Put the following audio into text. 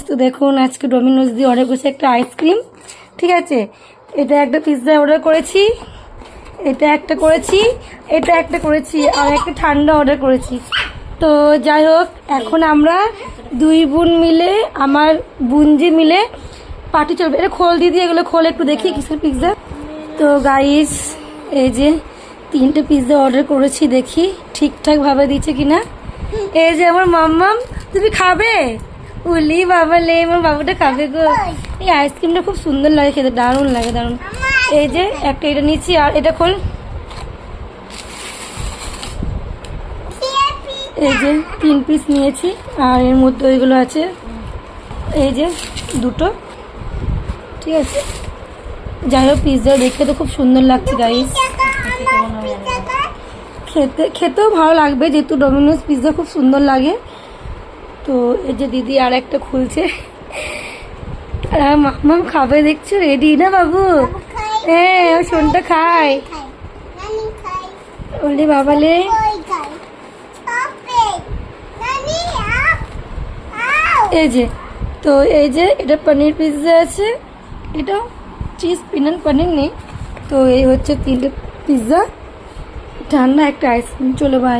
তো দেখুন আজকে ডোমিনোজ দিয়ে অর্ডার করেছি একটা আইসক্রিম, ঠিক আছে। এটা একটা পিৎজা অর্ডার করেছি, এটা একটা করেছি, এটা একটা করেছি, আর একটা ঠান্ডা অর্ডার করেছি। তো যাই হোক, এখন আমরা দুই বোন মিলে, আমার বোনজি মিলে পার্টি চলবে। এটা খোল দিদি, এগুলো খোল একটু দেখি কিসের পিৎজা। তো গাইস, এই যে 3টে পিৎজা অর্ডার করেছি, দেখি ঠিকঠাকভাবে দিচ্ছে কিনা। এই যে আমার মাম্মাম, তুমি খাবে? উলি বাবা লে, আমার বাবুটা খাবে গো। এই আইসক্রিমটা খুব সুন্দর লাগে খেতে, দারুণ লাগে, দারুণ। এই যে একটা এটা নিচ্ছি, আর এটা খোল। এই যে 3 পিস নিয়েছি, আর এর মধ্যে ওইগুলো আছে, এই যে 2টো, ঠিক আছে। যাই হোক, পিৎজা দেখতে তো খুব সুন্দর লাগছে গাইস, খেতেও ভালো লাগবে যেহেতু ডোমিনোজ পিৎজা খুব সুন্দর লাগে। তো এই যে দিদি আর একটা খুলছে, আর মাম্মাম খাবে, দেখছো রেডি না বাবু? হ্যাঁ, ও সোনটা খায়। ওলি বাবালে, এই যে, তো এই যে এটা পনির পিৎজা আছে, এটা চিজ পিনাট পনির নেই। তো এই হচ্ছে 3টে পিৎজা, ঠান্ডা একটা আইসক্রিম। চলো বাই।